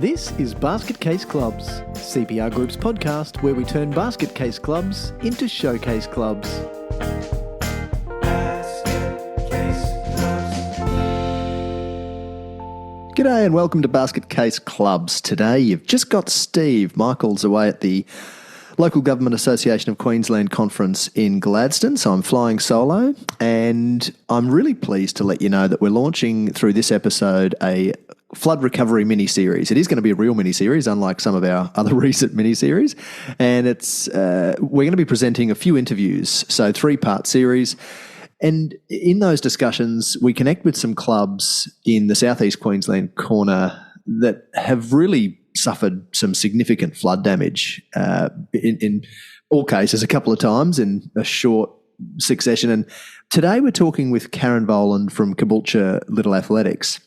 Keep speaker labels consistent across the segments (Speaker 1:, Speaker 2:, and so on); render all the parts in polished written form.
Speaker 1: This is Basket Case Clubs, CPR Group's podcast where we turn basket case clubs into showcase clubs. G'day and welcome to Basket Case Clubs. Today you've just got Steve. Michael's away at the Local Government Association of Queensland conference in Gladstone, so I'm flying solo, and I'm really pleased to let you know that we're launching through this episode a flood recovery mini-series. It is going to be a real mini-series, unlike some of our other recent mini-series, and we're going to be presenting a few interviews, so 3-part series. And in those discussions, we connect with some clubs in the southeast Queensland corner that have really suffered some significant flood damage in all cases a couple of times in a short succession. And today we're talking with Karen Vohland from Caboolture Little Athletics.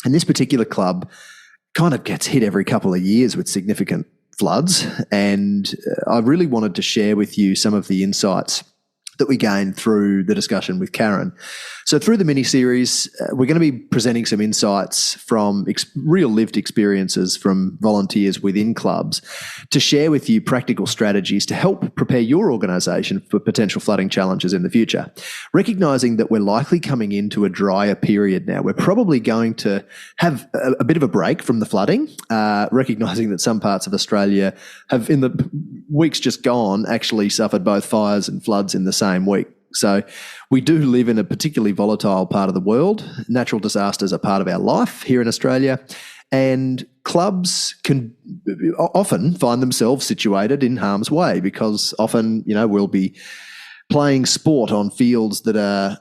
Speaker 1: And this particular club kind of gets hit every couple of years with significant floods. And I really wanted to share with you some of the insights that we gained through the discussion with Karen. So through the mini-series, we're going to be presenting some insights from real lived experiences from volunteers within clubs to share with you practical strategies to help prepare your organisation for potential flooding challenges in the future. Recognising that we're likely coming into a drier period now, we're probably going to have a bit of a break from the flooding, recognising that some parts of Australia have, in the weeks just gone, actually suffered both fires and floods in the same week. So we do live in a particularly volatile part of the world. Natural disasters are part of our life here in Australia, and clubs can often find themselves situated in harm's way because often, we'll be playing sport on fields that are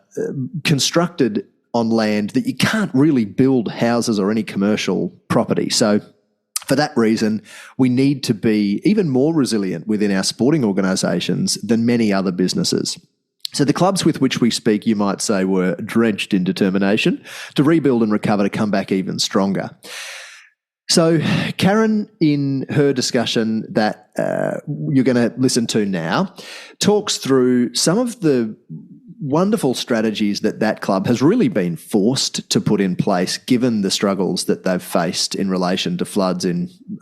Speaker 1: constructed on land that you can't really build houses or any commercial property. So for that reason, we need to be even more resilient within our sporting organisations than many other businesses. So the clubs with which we speak, you might say, were drenched in determination to rebuild and recover to come back even stronger. So Karen, in her discussion that you're going to listen to now, talks through some of the wonderful strategies that club has really been forced to put in place given the struggles that they've faced in relation to floods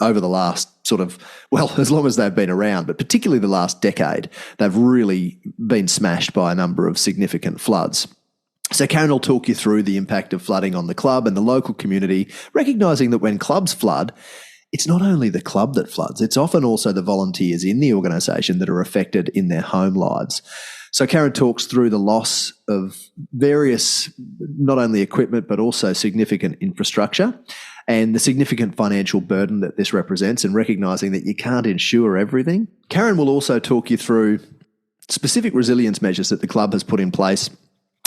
Speaker 1: over the last as long as they've been around, but particularly the last decade, they've really been smashed by a number of significant floods. So Karen will talk you through the impact of flooding on the club and the local community, recognising that when clubs flood, it's not only the club that floods, it's often also the volunteers in the organisation that are affected in their home lives. So Karen talks through the loss of various, not only equipment, but also significant infrastructure and the significant financial burden that this represents, and recognising that you can't insure everything. Karen will also talk you through specific resilience measures that the club has put in place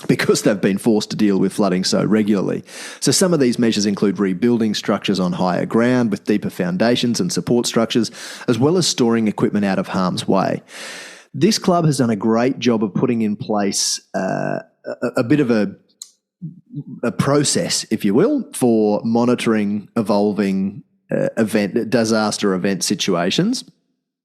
Speaker 1: because they've been forced to deal with flooding so regularly. So some of these measures include rebuilding structures on higher ground with deeper foundations and support structures, as well as storing equipment out of harm's way. This club has done a great job of putting in place a bit of a process, if you will, for monitoring evolving disaster event situations.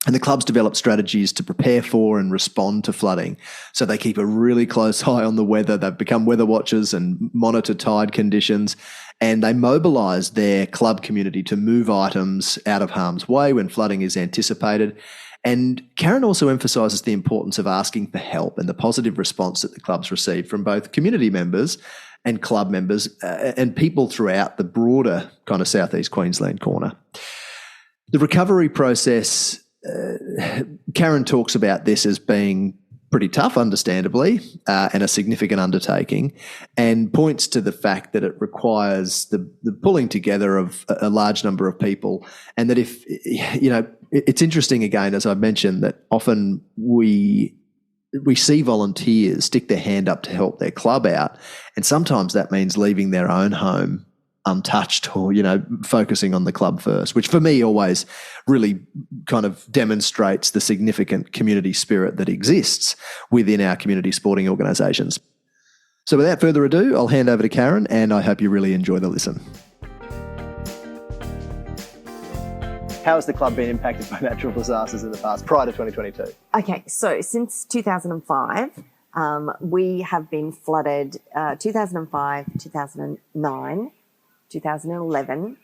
Speaker 1: And the club's developed strategies to prepare for and respond to flooding. So they keep a really close eye on the weather. They've become weather watchers and monitor tide conditions. And they mobilise their club community to move items out of harm's way when flooding is anticipated. And Karen also emphasises the importance of asking for help and the positive response that the clubs receive from both community members and club members and people throughout the broader kind of southeast Queensland corner. The recovery process, Karen talks about this as being pretty tough, understandably, and a significant undertaking, and points to the fact that it requires the pulling together of a large number of people, and that it's interesting again, as I mentioned, that often we see volunteers stick their hand up to help their club out, and sometimes that means leaving their own home untouched or, focusing on the club first, which for me always really kind of demonstrates the significant community spirit that exists within our community sporting organisations. So without further ado, I'll hand over to Karen, and I hope you really enjoy the listen. How has the club been impacted by natural disasters in the past, prior to 2022?
Speaker 2: Okay, so since 2005, we have been flooded 2005, 2009, 2011,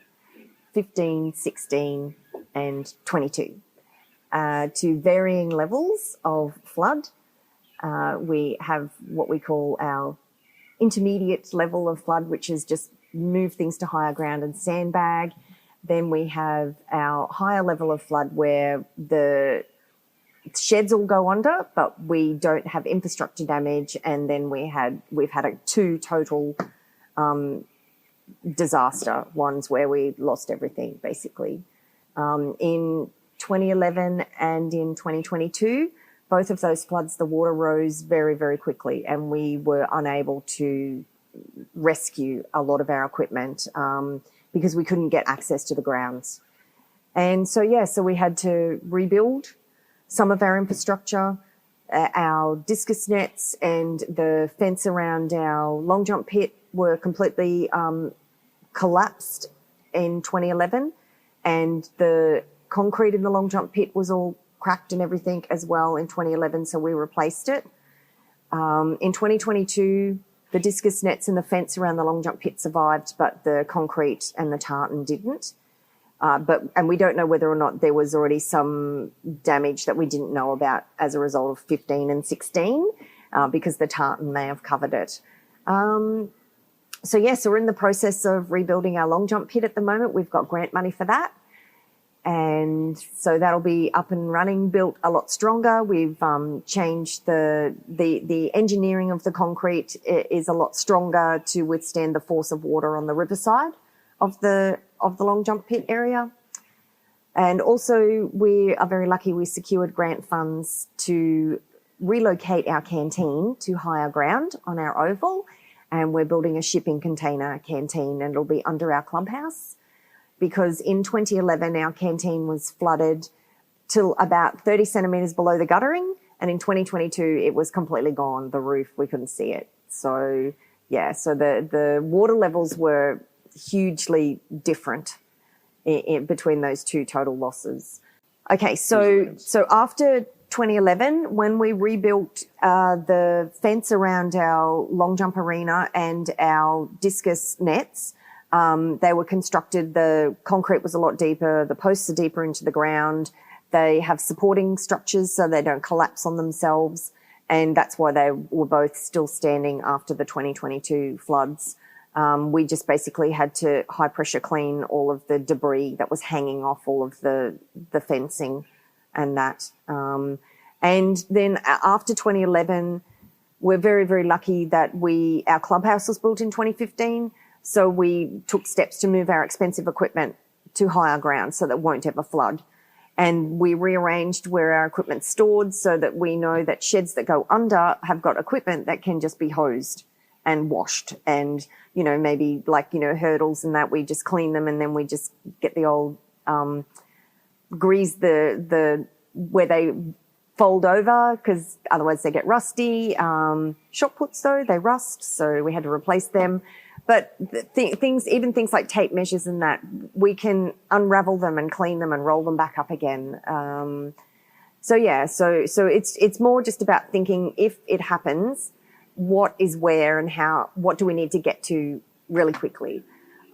Speaker 2: 15, 16 and 22 to varying levels of flood. We have what we call our intermediate level of flood, which is just move things to higher ground and sandbag. Then we have our higher level of flood where the sheds all go under, but we don't have infrastructure damage. And then we've had two total disaster ones where we lost everything basically. In 2011 and in 2022, both of those floods, the water rose very, very quickly, and we were unable to rescue a lot of our equipment because we couldn't get access to the grounds. And so we had to rebuild some of our infrastructure. Our discus nets and the fence around our long jump pit were completely collapsed in 2011, and the concrete in the long jump pit was all cracked and everything as well in 2011, so we replaced it. In 2022, the discus nets and the fence around the long jump pit survived, but the concrete and the tartan didn't. And we don't know whether or not there was already some damage that we didn't know about as a result of 15 and 16, because the tartan may have covered it. So we're in the process of rebuilding our long jump pit at the moment. We've got grant money for that. And so that'll be up and running, built a lot stronger. We've changed the engineering of the concrete is a lot stronger to withstand the force of water on the riverside of the long jump pit area. And also we are very lucky we secured grant funds to relocate our canteen to higher ground on our oval. And we're building a shipping container canteen, and it'll be under our clubhouse. Because in 2011, our canteen was flooded till about 30 centimetres below the guttering. And in 2022, it was completely gone. The roof, we couldn't see it. So the water levels were hugely different between those two total losses. Okay, so after 2011, when we rebuilt the fence around our long jump arena and our discus nets, they were constructed, the concrete was a lot deeper, the posts are deeper into the ground, they have supporting structures so they don't collapse on themselves, and that's why they were both still standing after the 2022 floods. We just basically had to high pressure clean all of the debris that was hanging off all of the fencing and that. And then after 2011, we're very, very lucky that our clubhouse was built in 2015. So we took steps to move our expensive equipment to higher ground so that it won't ever flood. And we rearranged where our equipment's stored so that we know that sheds that go under have got equipment that can just be hosed and washed. And, maybe hurdles and that, we just clean them, and then we just get the old, grease the where they fold over, because otherwise they get rusty. Shot puts though, they rust. So we had to replace them. But things like tape measures and that, we can unravel them and clean them and roll them back up again. So it's more just about thinking, if it happens, what is where and how, what do we need to get to really quickly?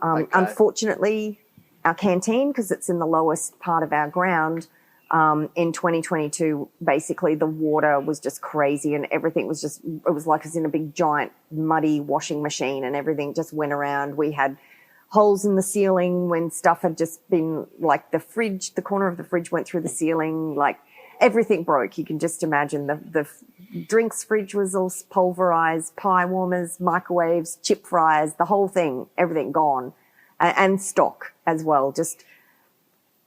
Speaker 1: Okay.
Speaker 2: Unfortunately, our canteen, because it's in the lowest part of our ground, in 2022, basically the water was just crazy, and everything was it was like it was in a big giant muddy washing machine, and everything just went around. We had holes in the ceiling when stuff had just been, like the corner of the fridge went through the ceiling, like everything broke. You can just imagine the drinks fridge was all pulverized, pie warmers, microwaves, chip fryers, the whole thing, everything gone, and stock as well, just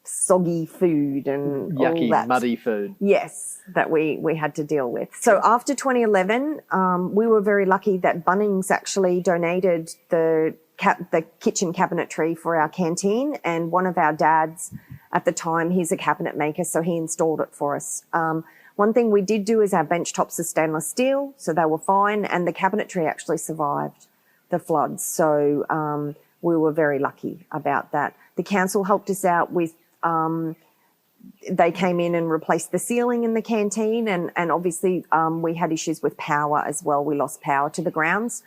Speaker 2: soggy food and
Speaker 1: yucky,
Speaker 2: all that
Speaker 1: muddy food.
Speaker 2: Yes, that we had to deal with. So after 2011, we were very lucky that Bunnings actually donated the kitchen cabinetry for our canteen, and one of our dads at the time, he's a cabinet maker, so he installed it for us. One thing we did do is our bench tops are stainless steel, so they were fine, and the cabinetry actually survived the floods. So we were very lucky about that. The council helped us out with they came in and replaced the ceiling in the canteen, and obviously we had issues with power as well. We lost power to the grounds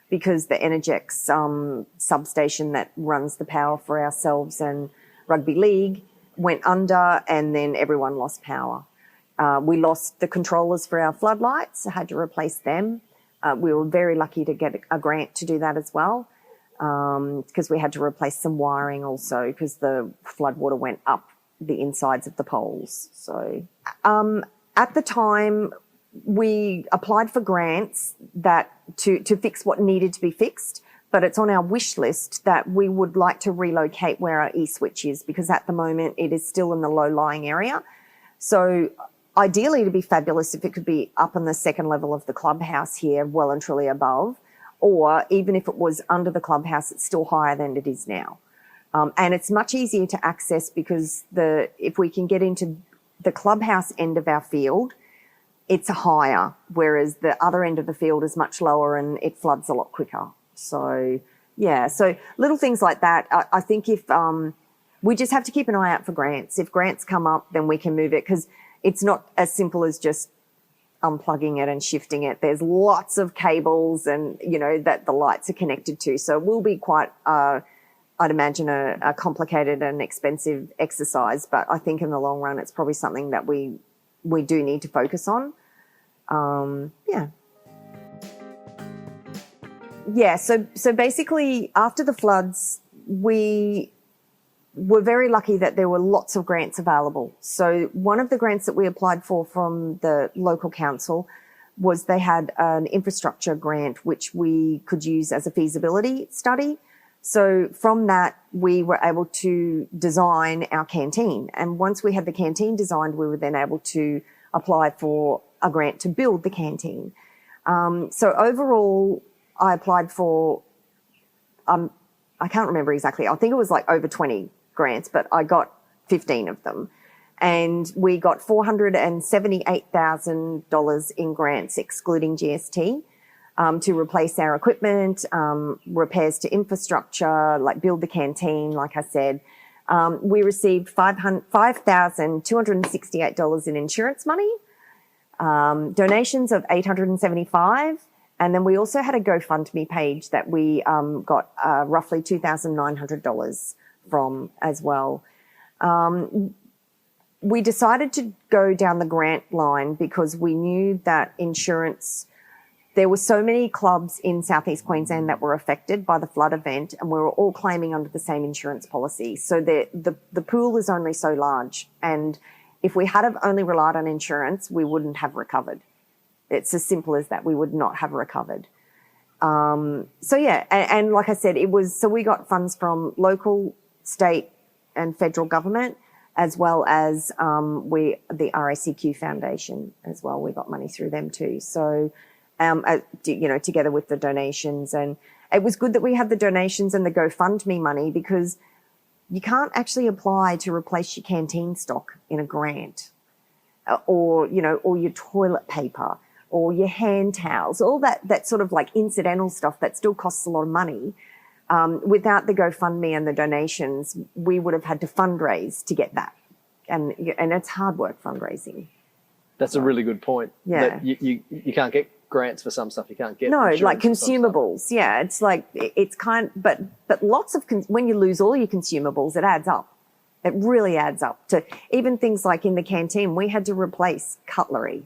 Speaker 2: because the Energex substation that runs the power for ourselves and rugby league went under, and then everyone lost power. We lost the controllers for our floodlights, had to replace them. We were very lucky to get a grant to do that as well, because we had to replace some wiring also because the floodwater went up the insides of the poles. So at the time, we applied for grants that to fix what needed to be fixed, but it's on our wish list that we would like to relocate where our e-switch is, because at the moment it is still in the low-lying area. So ideally, it'd be fabulous if it could be up on the second level of the clubhouse here, well and truly above, or even if it was under the clubhouse, it's still higher than it is now. And it's much easier to access because if we can get into the clubhouse end of our field, it's higher, whereas the other end of the field is much lower and it floods a lot quicker. So, yeah, so little things like that. I think if we just have to keep an eye out for grants. If grants come up, then we can move it, because it's not as simple as just unplugging it and shifting it. There's lots of cables and, that the lights are connected to. So it will be quite, I'd imagine, a complicated and expensive exercise. But I think in the long run, it's probably something that we do need to focus on. So basically, after the floods, we were very lucky that there were lots of grants available. So one of the grants that we applied for from the local council was they had an infrastructure grant, which we could use as a feasibility study. So from that, we were able to design our canteen. And once we had the canteen designed, we were then able to apply for a grant to build the canteen. So overall, I applied for, I can't remember exactly. I think it was like over 20 grants, but I got 15 of them. And we got $478,000 in grants, excluding GST, to replace our equipment, repairs to infrastructure, like build the canteen, like I said. We received $5,268 in insurance money, donations of $875, and then we also had a GoFundMe page that we got roughly $2,900 from as well. We decided to go down the grant line because we knew that insurance, there were so many clubs in Southeast Queensland that were affected by the flood event, and we were all claiming under the same insurance policy. So the pool is only so large, and if we had have only relied on insurance, we wouldn't have recovered. It's as simple as that. We would not have recovered. And like I said, so we got funds from local, state and federal government, as well as the RACQ Foundation as well. We got money through them too. So, together with the donations. And it was good that we had the donations and the GoFundMe money, because you can't actually apply to replace your canteen stock in a grant, or your toilet paper or your hand towels, all that sort of like incidental stuff that still costs a lot of money. Without the GoFundMe and the donations, we would have had to fundraise to get that. And it's hard work fundraising.
Speaker 3: That's a really good point.
Speaker 2: Yeah.
Speaker 3: That you can't get grants for some stuff. You can't get
Speaker 2: like consumables. Yeah, it's like it's but lots of when you lose all your consumables, it adds up. It really adds up to even things like in the canteen. We had to replace cutlery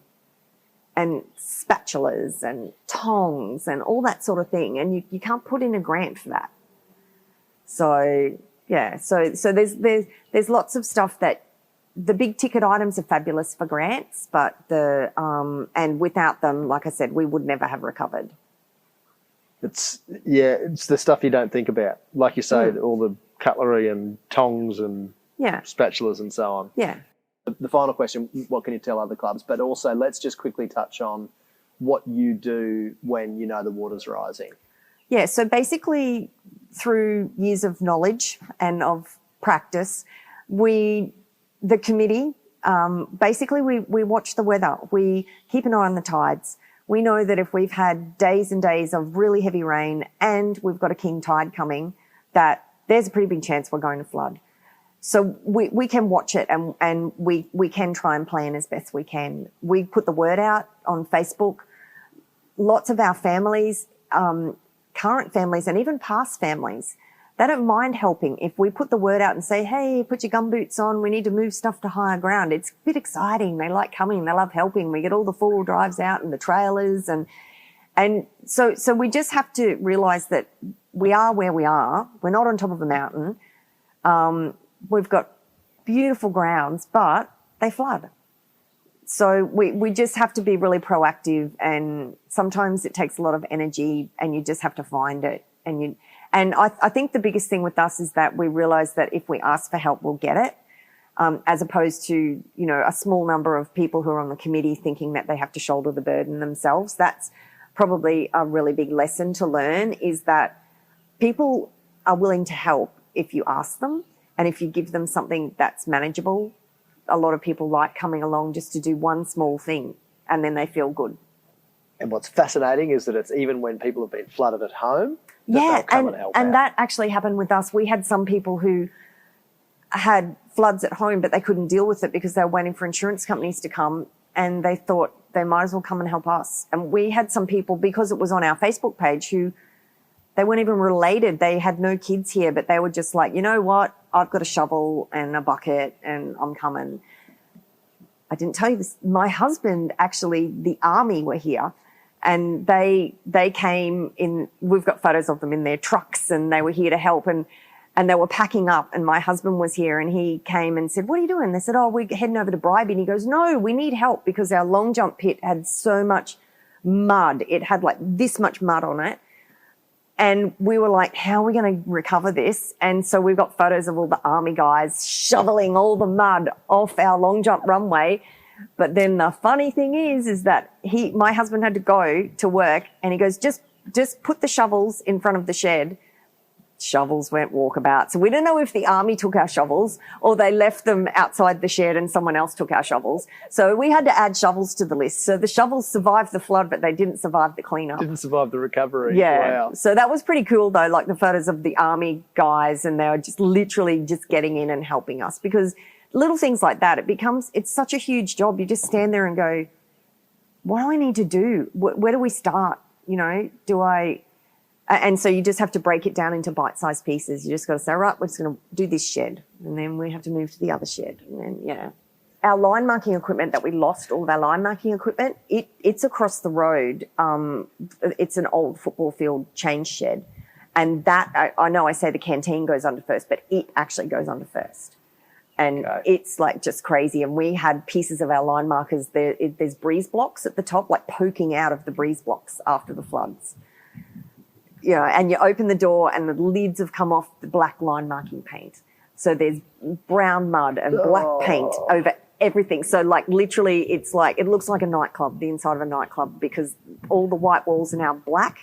Speaker 2: and spatulas and tongs and all that sort of thing, and you can't put in a grant for that. So yeah, so there's lots of stuff that. The big ticket items are fabulous for grants, but and without them, like I said, we would never have recovered.
Speaker 3: It's the stuff you don't think about. Like you say, all the cutlery and tongs and spatulas and so on.
Speaker 2: Yeah.
Speaker 3: The final question, what can you tell other clubs? But also, let's just quickly touch on what you do when you know the water's rising.
Speaker 2: Yeah, so basically through years of knowledge and of practice, the committee, basically we watch the weather. We keep an eye on the tides. We know that if we've had days and days of really heavy rain and we've got a king tide coming, that there's a pretty big chance we're going to flood. So we can watch it and we can try and plan as best we can. We put the word out on Facebook. Lots of our families come current families and even past families, they don't mind helping. If we put the word out and say, hey, put your gumboots on, we need to move stuff to higher ground, it's a bit exciting. They like coming, they love helping. We get all the four-wheel drives out and the trailers. And so we just have to realize that we are where we are. We're not on top of a mountain. We've got beautiful grounds, but they flood. So we just have to be really proactive, and sometimes it takes a lot of energy and you just have to find it. And I think the biggest thing with us is that we realize that if we ask for help, we'll get it, as opposed to, a small number of people who are on the committee thinking that they have to shoulder the burden themselves. That's probably a really big lesson to learn, is that people are willing to help if you ask them, and if you give them something that's manageable. A lot of people like coming along just to do one small thing and then they feel good.
Speaker 3: And what's fascinating is that it's even when people have been flooded at home,
Speaker 2: yeah,
Speaker 3: they'll come and help out.
Speaker 2: That actually happened with us. We had some people who had floods at home, but they couldn't deal with it because they were waiting for insurance companies to come, and they thought they might as well come and help us. And we had some people, because it was on our Facebook page, who they weren't even related. They had no kids here, but they were just like, you know what? I've got a shovel and a bucket and I'm coming. I didn't tell you this. My husband, actually, the army were here, and they came in. We've got photos of them in their trucks, and they were here to help, and they were packing up, and my husband was here, and he came and said, what are you doing? They said, oh, we're heading over to Bribie. And he goes, no, we need help because our long jump pit had so much mud. It had like this much mud on it. And we were like, how are we going to recover this? And so we've got photos of all the army guys shoveling all the mud off our long jump runway. But then the funny thing is that my husband had to go to work, and he goes, just put the shovels in front of the shed. Shovels went walkabout. So we don't know if the army took our shovels or they left them outside the shed and someone else took our shovels. So we had to add shovels to the list. So the shovels survived the flood, but they didn't survive the cleanup.
Speaker 3: Didn't survive the recovery.
Speaker 2: Yeah.
Speaker 3: Wow.
Speaker 2: So that was pretty cool though, like the photos of the army guys, and they were just literally just getting in and helping us, because little things like that, it's such a huge job. You just stand there and go, what do I need to do? Where do we start? And so you just have to break it down into bite-sized pieces. You just got to say, right, we're just going to do this shed, and then we have to move to the other shed. And then, our line marking equipment that we lost, all of our line marking equipment, it's across the road. It's an old football field change shed. And that, I know I say the canteen goes under first, but it actually goes under first. And It's like just crazy. And we had pieces of our line markers there. There's breeze blocks at the top, like poking out of the breeze blocks after the floods. And you open the door and the lids have come off the black line marking paint. So there's brown mud and black paint over everything. So like literally it looks like a nightclub, the inside of a nightclub, because all the white walls are now black.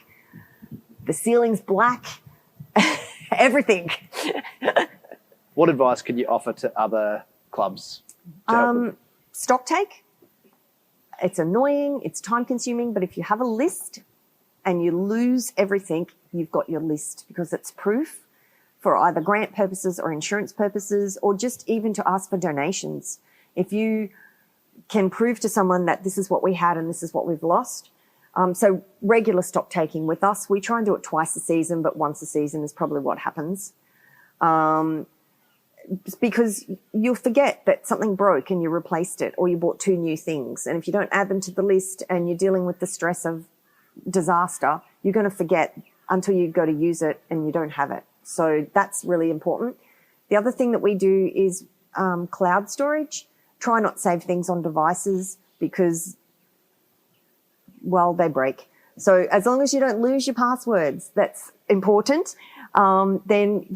Speaker 2: The ceiling's black, everything.
Speaker 3: What advice could you offer to other clubs to help them?
Speaker 2: Stock take. It's annoying, it's time consuming, but if you have a list and you lose everything, you've got your list, because it's proof for either grant purposes or insurance purposes, or just even to ask for donations. If you can prove to someone that this is what we had and this is what we've lost. So regular stock taking with us, we try and do it twice a season, but once a season is probably what happens. Because you'll forget that something broke and you replaced it, or you bought 2 new things. And if you don't add them to the list and you're dealing with the stress of disaster, you're going to forget until you go to use it and you don't have it. So that's really important. The other thing that we do is cloud storage. Try not to save things on devices because, well, they break. So as long as you don't lose your passwords, that's important. Then,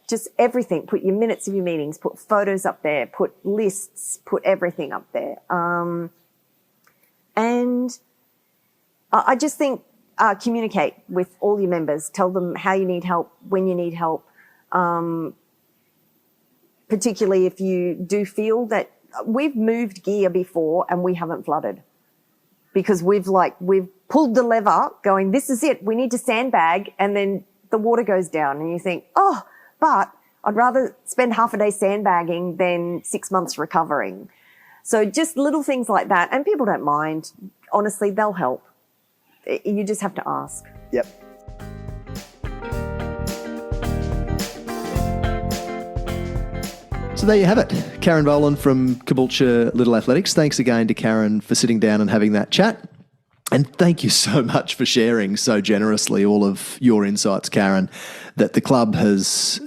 Speaker 2: just everything. Put your minutes of your meetings, put photos up there, put lists, put everything up there. And I just think communicate with all your members. Tell them how you need help, when you need help. Particularly if you do feel that we've moved gear before and we haven't flooded, because we've pulled the lever going, this is it, we need to sandbag, and then the water goes down and you think, but I'd rather spend half a day sandbagging than 6 months recovering. So just little things like that. And people don't mind. Honestly, they'll help. You just have to ask.
Speaker 3: Yep.
Speaker 1: So there you have it. Karen Vohland from Caboolture Little Athletics. Thanks again to Karen for sitting down and having that chat. And thank you so much for sharing so generously all of your insights, Karen, that the club has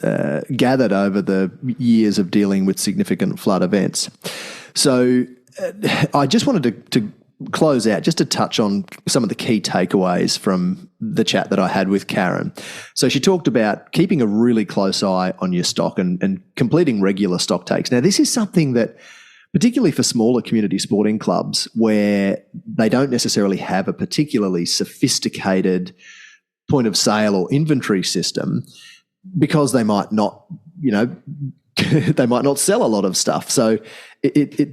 Speaker 1: gathered over the years of dealing with significant flood events. So I just wanted to close out, just to touch on some of the key takeaways from the chat that I had with Karen. So she talked about keeping a really close eye on your stock and completing regular stock takes. Now, this is something that, particularly for smaller community sporting clubs where they don't necessarily have a particularly sophisticated point of sale or inventory system, because they might not, they might not sell a lot of stuff. So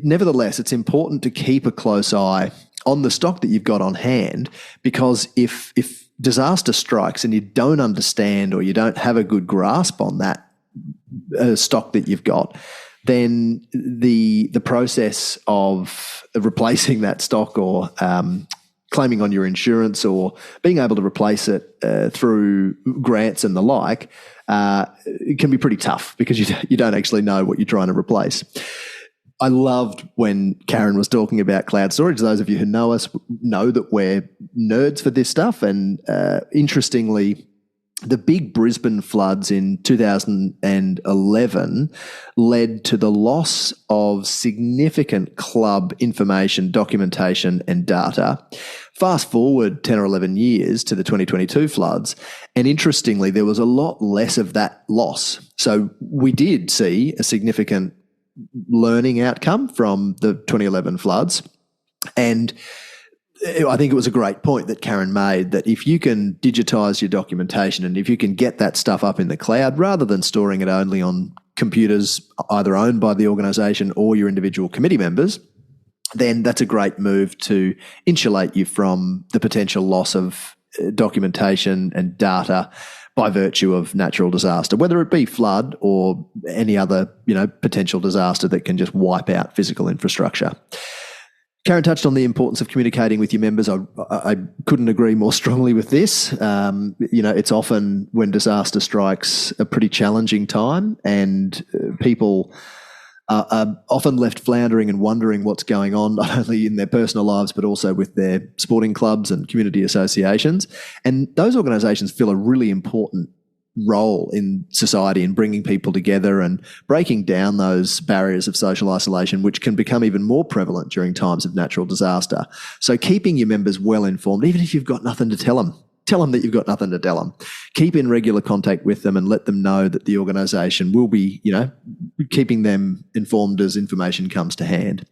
Speaker 1: nevertheless, it's important to keep a close eye on the stock that you've got on hand, because if disaster strikes and you don't understand or you don't have a good grasp on that stock that you've got, then the process of replacing that stock or claiming on your insurance or being able to replace it through grants and the like, it can be pretty tough because you don't actually know what you're trying to replace. I loved when Karen was talking about cloud storage. Those of you who know us know that we're nerds for this stuff. And interestingly, the big Brisbane floods in 2011 led to the loss of significant club information, documentation and data. Fast forward 10 or 11 years to the 2022 floods, and interestingly, there was a lot less of that loss. So we did see a significant learning outcome from the 2011 floods. And I think it was a great point that Karen made, that if you can digitise your documentation and if you can get that stuff up in the cloud rather than storing it only on computers either owned by the organisation or your individual committee members, then that's a great move to insulate you from the potential loss of documentation and data by virtue of natural disaster, whether it be flood or any other, potential disaster that can just wipe out physical infrastructure. Karen touched on the importance of communicating with your members. I couldn't agree more strongly with this. It's often when disaster strikes a pretty challenging time, and people are often left floundering and wondering what's going on, not only in their personal lives, but also with their sporting clubs and community associations. And those organisations fill a really important role in society in bringing people together and breaking down those barriers of social isolation, which can become even more prevalent during times of natural disaster. So keeping your members well informed, even if you've got nothing to tell them that you've got nothing to tell them. Keep in regular contact with them and let them know that the organisation will be, keeping them informed as information comes to hand.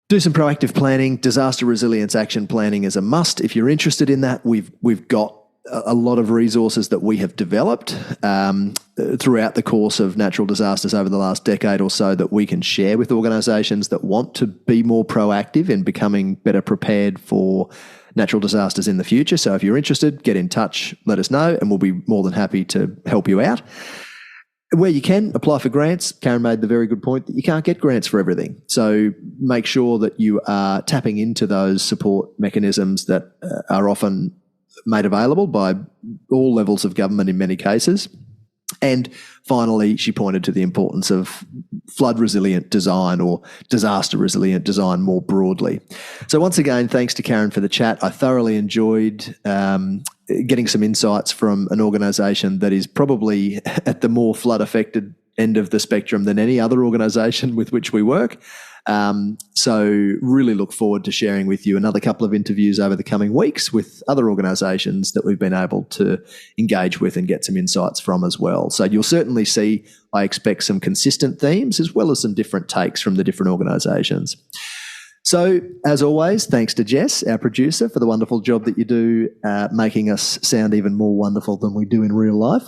Speaker 1: Do some proactive planning. Disaster resilience action planning is a must. If you're interested in that, we've got a lot of resources that we have developed throughout the course of natural disasters over the last decade or so that we can share with organisations that want to be more proactive in becoming better prepared for natural disasters in the future. So if you're interested, get in touch, let us know, and we'll be more than happy to help you out. Where you can, apply for grants. Karen made the very good point that you can't get grants for everything. So make sure that you are tapping into those support mechanisms that are often made available by all levels of government in many cases. And finally, she pointed to the importance of flood-resilient design or disaster-resilient design more broadly. So once again, thanks to Karen for the chat. I thoroughly enjoyed getting some insights from an organisation that is probably at the more flood-affected end of the spectrum than any other organisation with which we work. So really look forward to sharing with you another couple of interviews over the coming weeks with other organisations that we've been able to engage with and get some insights from as well. So you'll certainly see, I expect, some consistent themes as well as some different takes from the different organisations. So, as always, thanks to Jess, our producer, for the wonderful job that you do making us sound even more wonderful than we do in real life.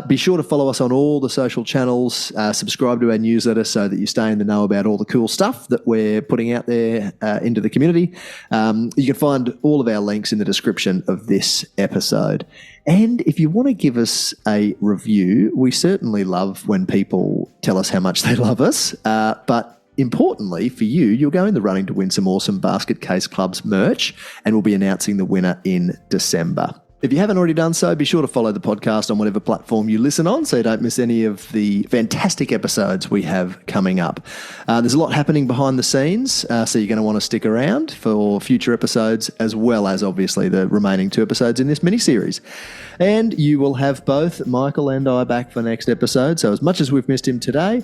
Speaker 1: Be sure to follow us on all the social channels, subscribe to our newsletter so that you stay in the know about all the cool stuff that we're putting out there into the community. You can find all of our links in the description of this episode. And if you want to give us a review, we certainly love when people tell us how much they love us, but importantly for you, you'll go in the running to win some awesome Basket Case Clubs merch, and we'll be announcing the winner in December. If you haven't already done so, be sure to follow the podcast on whatever platform you listen on so you don't miss any of the fantastic episodes we have coming up. There's a lot happening behind the scenes, so you're going to want to stick around for future episodes as well as, obviously, the remaining 2 episodes in this mini-series. And you will have both Michael and I back for next episode, so as much as we've missed him today,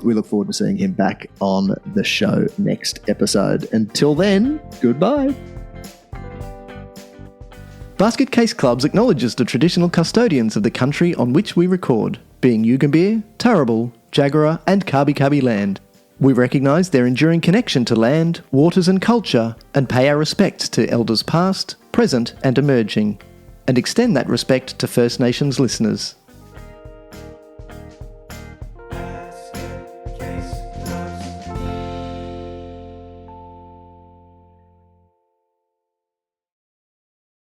Speaker 1: we look forward to seeing him back on the show next episode. Until then, goodbye. Basket Case Clubs acknowledges the traditional custodians of the country on which we record, being Yugambeh, Turrbal, Jagera and Kabi Kabi land. We recognise their enduring connection to land, waters and culture, and pay our respects to elders past, present and emerging, and extend that respect to First Nations listeners.